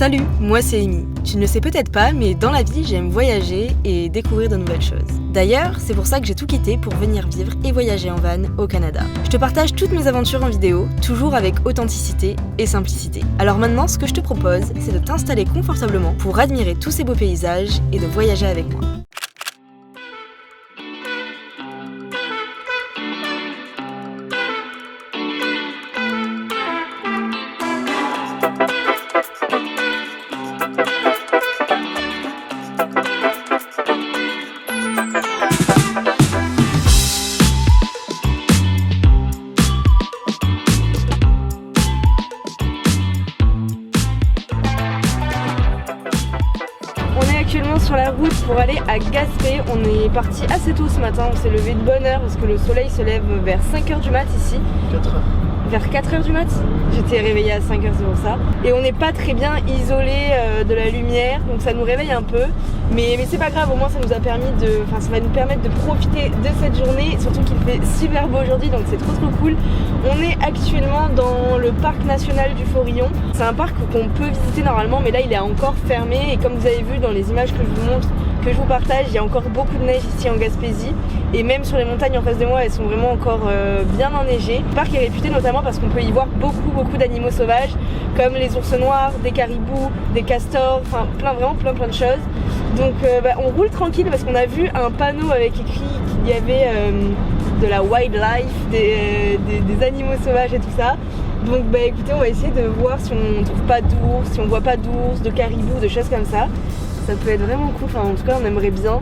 Salut, moi c'est Amy. Tu ne le sais peut-être pas, mais dans la vie, j'aime voyager et découvrir de nouvelles choses. D'ailleurs, c'est pour ça que j'ai tout quitté pour venir vivre et voyager en van au Canada. Je te partage toutes mes aventures en vidéo, toujours avec authenticité et simplicité. Alors maintenant, ce que je te propose, c'est de t'installer confortablement pour admirer tous ces beaux paysages et de voyager avec moi. Actuellement sur la route pour aller à Gaspé. On est parti assez tôt ce matin, on s'est levé de bonne heure parce que le soleil se lève vers 5h du mat ici. 4h. Vers 4h du mat. J'étais réveillée à 5h, c'est pour ça. Et on n'est pas très bien isolé de la lumière, donc ça nous réveille un peu. Mais c'est pas grave, au moins ça nous a permis ça va nous permettre de profiter de cette journée, surtout qu'il fait super beau aujourd'hui, donc c'est trop cool. On est actuellement dans le parc national du Forillon. C'est un parc qu'on peut visiter normalement, mais là il est encore fermé. Et comme vous avez vu dans les images que je vous montre, que je vous partage, il y a encore beaucoup de neige ici en Gaspésie. Et même sur les montagnes en face de moi, elles sont vraiment encore bien enneigées. Le parc est réputé notamment parce qu'on peut y voir beaucoup d'animaux sauvages, comme les ours noirs, des caribous, des castors, enfin vraiment plein de choses. Donc on roule tranquille parce qu'on a vu un panneau avec écrit qu'il y avait de la wildlife, des animaux sauvages et tout ça. Donc écoutez, on va essayer de voir si on trouve pas d'ours, si on voit pas d'ours, de caribous, de choses comme ça. Ça peut être vraiment cool, enfin en tout cas on aimerait bien,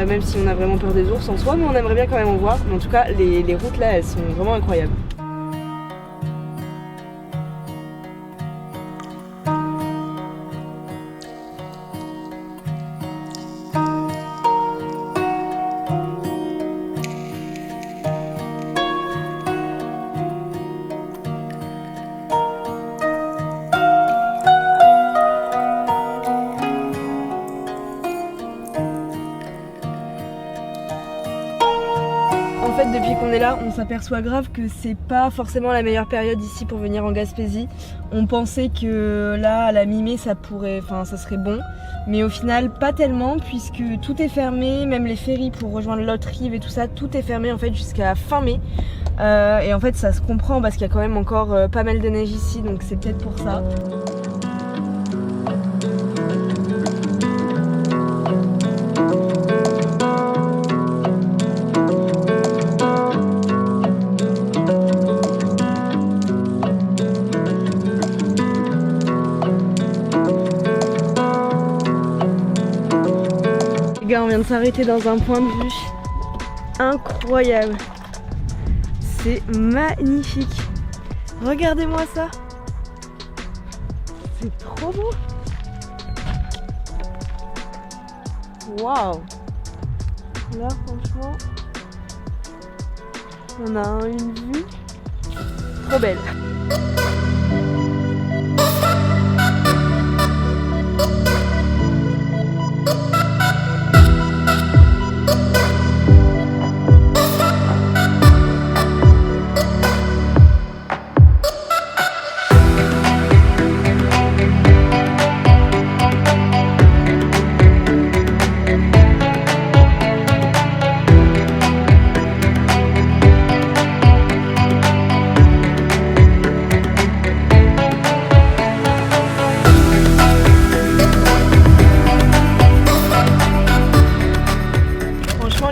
même si on a vraiment peur des ours en soi, mais on aimerait bien quand même en voir. Mais en tout cas les routes là elles sont vraiment incroyables. En fait, depuis qu'on est là, on s'aperçoit grave que c'est pas forcément la meilleure période ici pour venir en Gaspésie. On pensait que là, à la mi-mai, ça serait bon. Mais au final, pas tellement, puisque tout est fermé, même les ferries pour rejoindre l'autre rive et tout ça, tout est fermé en fait jusqu'à fin mai. Et en fait, ça se comprend parce qu'il y a quand même encore pas mal de neige ici, donc c'est peut-être pour ça. Les gars, on vient de s'arrêter dans un point de vue incroyable. C'est magnifique. Regardez-moi ça. C'est trop beau. Waouh. Là, franchement, on a une vue trop belle.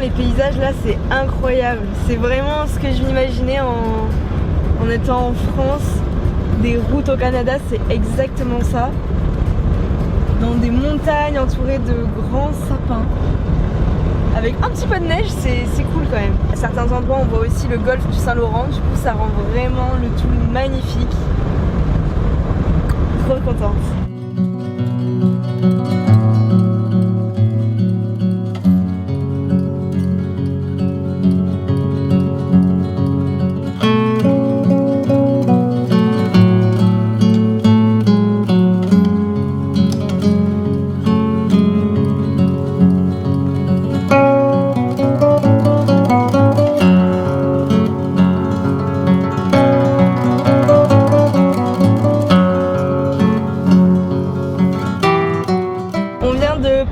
Les paysages là c'est incroyable, c'est vraiment ce que je m'imaginais en étant en France. Des routes au Canada, c'est exactement ça, dans des montagnes entourées de grands sapins avec un petit peu de neige, c'est cool quand même. À certains endroits on voit aussi le golfe du Saint-Laurent, du coup ça rend vraiment le tout magnifique. Trop contente.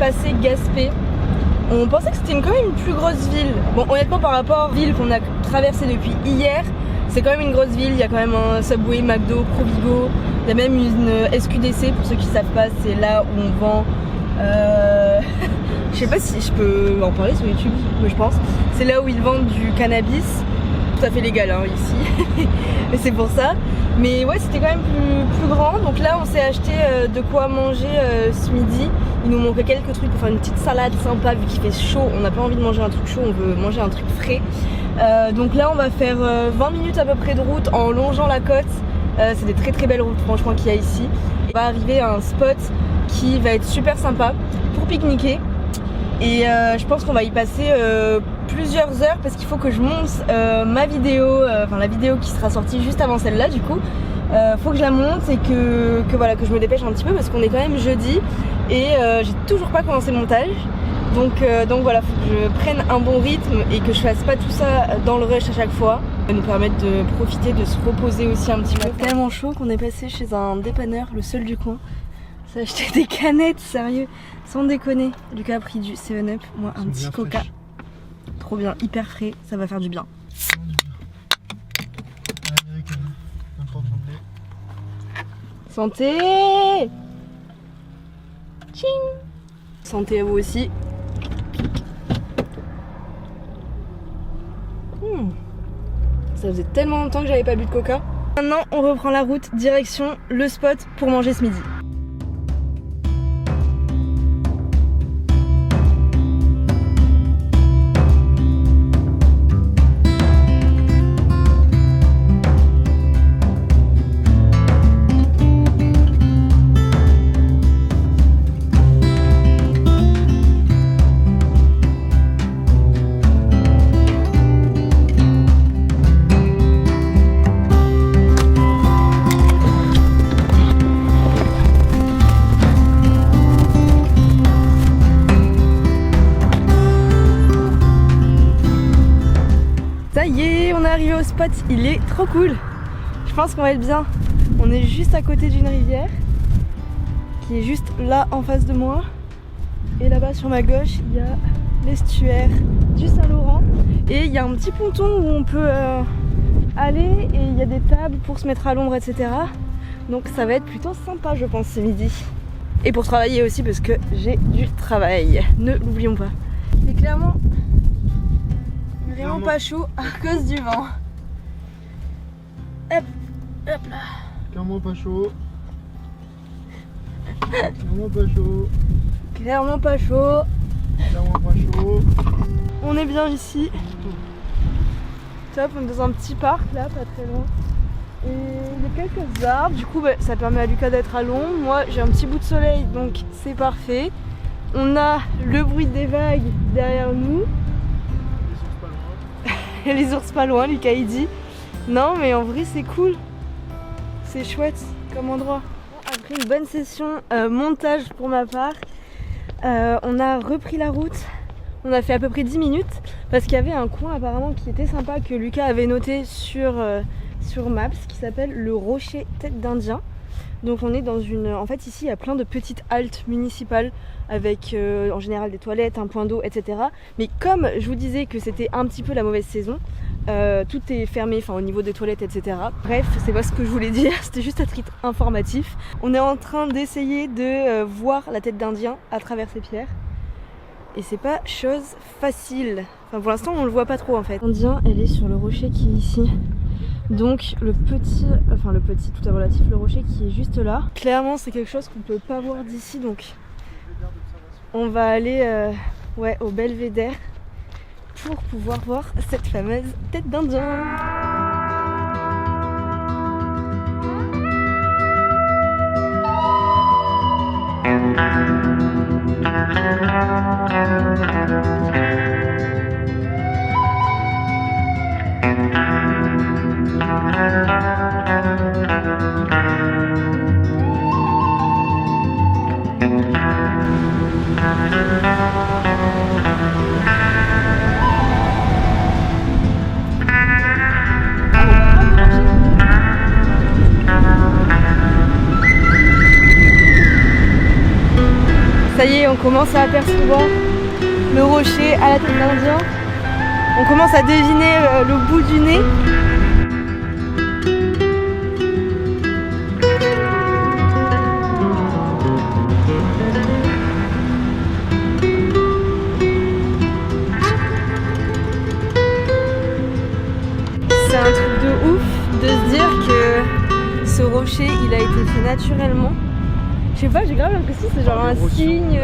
passer Gaspé. On pensait que c'était quand même une plus grosse ville. Bon, honnêtement, par rapport aux villes qu'on a traversées depuis hier, c'est quand même une grosse ville. Il y a quand même un Subway, McDo, Provigo. Il y a même une SQDC, pour ceux qui ne savent pas, c'est là où on vend... je sais pas si je peux en parler sur YouTube, mais je pense. C'est là où ils vendent du cannabis. Tout à fait légal hein, ici. Mais c'est pour ça. Mais ouais, c'était quand même plus grand. Donc là, on s'est acheté de quoi manger ce midi. Il nous manquait quelques trucs pour faire une petite salade sympa vu qu'il fait chaud. On n'a pas envie de manger un truc chaud, on veut manger un truc frais. Donc là, on va faire 20 minutes à peu près de route en longeant la côte. C'est des très belles routes franchement qu'il y a ici. On va arriver à un spot qui va être super sympa pour pique-niquer. Et je pense qu'on va y passer plusieurs heures parce qu'il faut que je monte ma vidéo, enfin la vidéo qui sera sortie juste avant celle-là du coup. Faut que je la monte et que voilà, que je me dépêche un petit peu parce qu'on est quand même jeudi et j'ai toujours pas commencé le montage. Donc voilà, faut que je prenne un bon rythme et que je fasse pas tout ça dans le rush à chaque fois. Ça va nous permettre de profiter, de se reposer aussi un petit peu. C'est tellement chaud qu'on est passé chez un dépanneur, le seul du coin. Ça a acheté des canettes, sérieux, sans déconner. Lucas a pris du 7-Up, moi un petit Coca. Fraîche. Trop bien, hyper frais, ça va faire du bien. Santé! Tching! Santé à vous aussi. Ça faisait tellement longtemps que j'avais pas bu de Coca. Maintenant, on reprend la route, direction le spot pour manger ce midi. Ça y est, on est arrivé au spot, il est trop cool. Je pense qu'on va être bien. On est juste à côté d'une rivière qui est juste là en face de moi. Et là-bas sur ma gauche, il y a l'estuaire du Saint-Laurent. Et il y a un petit ponton où on peut aller et il y a des tables pour se mettre à l'ombre, etc. Donc ça va être plutôt sympa, je pense, ce midi. Et pour travailler aussi parce que j'ai du travail, ne l'oublions pas. C'est clairement vraiment pas chaud à cause du vent. Hop, hop là. Clairement pas chaud. Clairement pas chaud. Clairement pas chaud. Clairement pas chaud. On est bien ici. Top, on est dans un petit parc là, pas très loin. Et il y a quelques arbres, du coup ça permet à Lucas d'être à l'ombre. Moi j'ai un petit bout de soleil donc c'est parfait. On a le bruit des vagues derrière nous. Et les ours pas loin, Lucas il dit. Non mais en vrai c'est cool. C'est chouette comme endroit. Après une bonne session montage pour ma part, on a repris la route. On a fait à peu près 10 minutes parce qu'il y avait un coin apparemment qui était sympa que Lucas avait noté sur Maps qui s'appelle le Rocher Tête d'Indien. Donc on est dans une... En fait ici il y a plein de petites haltes municipales avec en général des toilettes, un point d'eau, etc. Mais comme je vous disais que c'était un petit peu la mauvaise saison, tout est fermé, enfin au niveau des toilettes, etc. Bref, c'est pas ce que je voulais dire, c'était juste à titre informatif. On est en train d'essayer de voir la tête d'Indien à travers ces pierres. Et c'est pas chose facile. Enfin pour l'instant on le voit pas trop en fait. L'Indien elle est sur le rocher qui est ici. Donc le petit, tout est relatif, le rocher qui est juste là. Clairement c'est quelque chose qu'on peut pas voir d'ici donc on va aller ouais, au belvédère pour pouvoir voir cette fameuse tête d'Indien. Ça y est, on commence à apercevoir le rocher à la tête d'Indien. On commence à deviner le bout du nez. C'est un truc de ouf de se dire que ce rocher il a été fait naturellement. Je sais pas, j'ai grave l'impression que c'est genre un signe.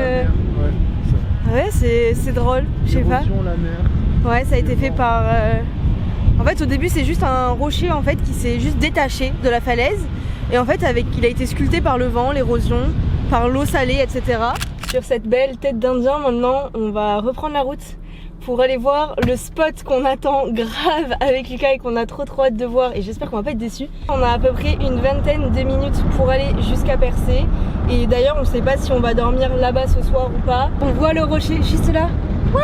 Ouais, c'est drôle, je sais pas. Ouais, ça a été fait par. En fait, au début, c'est juste un rocher en fait qui s'est juste détaché de la falaise. Et en fait, il a été sculpté par le vent, l'érosion, par l'eau salée, etc. Sur cette belle tête d'Indien, maintenant, on va reprendre la route pour aller voir le spot qu'on attend grave avec Lucas et qu'on a trop hâte de voir, et j'espère qu'on va pas être déçus. On a à peu près une vingtaine de minutes pour aller jusqu'à Percé, et d'ailleurs on sait pas si on va dormir là-bas ce soir ou pas. On voit le rocher juste là. Waouh,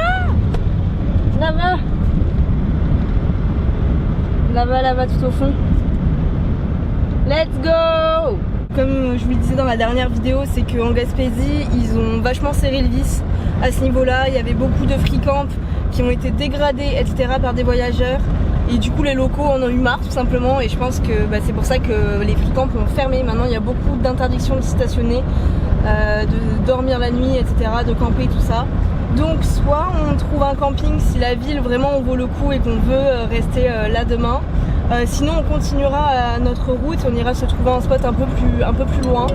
là-bas, là-bas tout au fond. Let's go! Comme je vous le disais dans ma dernière vidéo, c'est qu'en Gaspésie, ils ont vachement serré le vis à ce niveau-là. Il y avait beaucoup de free camps qui ont été dégradés, etc. par des voyageurs. Et du coup, les locaux en ont eu marre, tout simplement. Et je pense que c'est pour ça que les free camps ont fermé. Maintenant, il y a beaucoup d'interdictions de stationner, de dormir la nuit, etc., de camper, tout ça. Donc, soit on trouve un camping si la ville vraiment en vaut le coup et qu'on veut rester là demain. Sinon on continuera à notre route, on ira se trouver un spot un peu plus loin.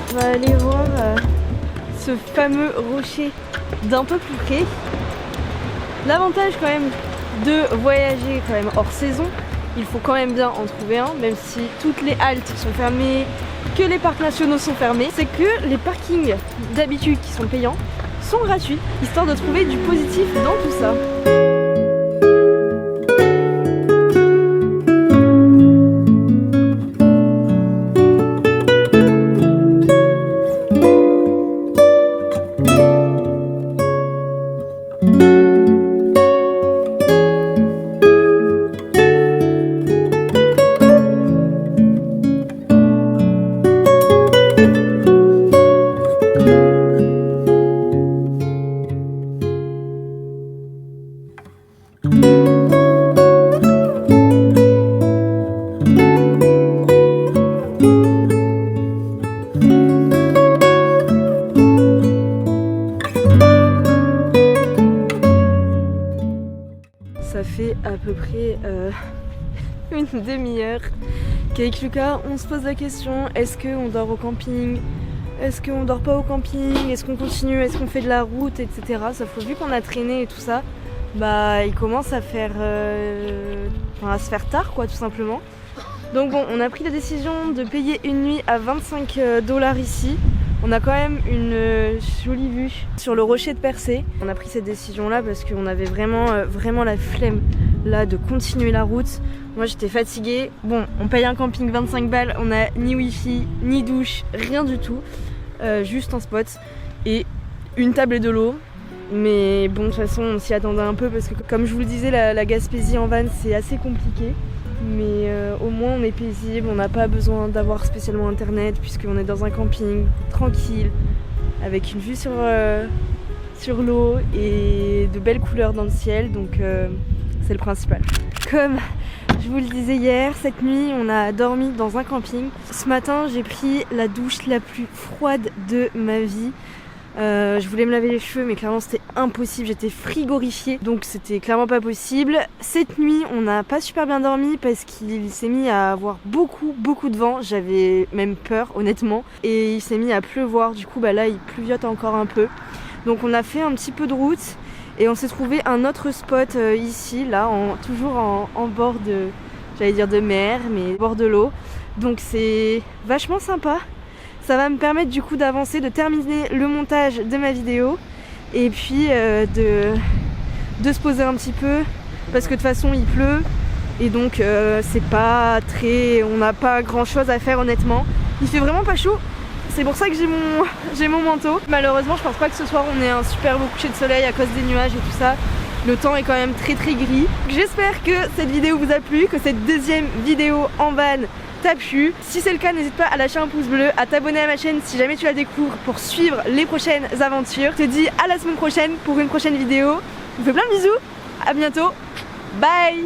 On va aller voir ce fameux rocher d'un peu plus près. L'avantage quand même de voyager quand même hors saison, il faut quand même bien en trouver un, même si toutes les haltes sont fermées, que les parcs nationaux sont fermés, c'est que les parkings d'habitude qui sont payants sont gratuits, histoire de trouver du positif dans tout ça. Ça fait à peu près une demi-heure qu'avec Lucas on se pose la question, est-ce qu'on dort au camping, est-ce qu'on dort pas au camping, est-ce qu'on continue, est-ce qu'on fait de la route, etc. Sauf que vu qu'on a traîné et tout ça, il commence à faire à se faire tard quoi, tout simplement. Donc bon, on a pris la décision de payer une nuit à 25 $ ici. On a quand même une jolie vue sur le rocher de Percé. On a pris cette décision là parce qu'on avait vraiment la flemme là de continuer la route. Moi j'étais fatiguée. Bon, on paye un camping 25 balles, on a ni wifi, ni douche, rien du tout. Juste un spot et une table et de l'eau. Mais bon, de toute façon on s'y attendait un peu parce que comme je vous le disais, la Gaspésie en van c'est assez compliqué. Mais au moins on est paisible, on n'a pas besoin d'avoir spécialement internet puisqu'on est dans un camping tranquille avec une vue sur l'eau et de belles couleurs dans le ciel, donc c'est le principal. Comme je vous le disais hier, cette nuit on a dormi dans un camping. Ce matin j'ai pris la douche la plus froide de ma vie. Je voulais me laver les cheveux mais clairement c'était impossible, j'étais frigorifiée donc c'était clairement pas possible. Cette nuit on n'a pas super bien dormi parce qu'il s'est mis à avoir beaucoup de vent, j'avais même peur honnêtement, et il s'est mis à pleuvoir, du coup bah là il pleuviote encore un peu. Donc on a fait un petit peu de route et on s'est trouvé un autre spot ici, là, toujours en bord de, j'allais dire de mer, mais bord de l'eau. Donc c'est vachement sympa. Ça va me permettre du coup d'avancer, de terminer le montage de ma vidéo et puis de se poser un petit peu parce que de toute façon il pleut et donc c'est pas très, on n'a pas grand chose à faire honnêtement. Il fait vraiment pas chaud, c'est pour ça que j'ai mon manteau. Malheureusement je pense pas que ce soir on ait un super beau coucher de soleil à cause des nuages et tout ça. Le temps est quand même très gris. J'espère que cette vidéo vous a plu, que cette deuxième vidéo en van t'a plu. Si c'est le cas, n'hésite pas à lâcher un pouce bleu, à t'abonner à ma chaîne si jamais tu la découvres pour suivre les prochaines aventures. Je te dis à la semaine prochaine pour une prochaine vidéo. Je vous fais plein de bisous, à bientôt, bye.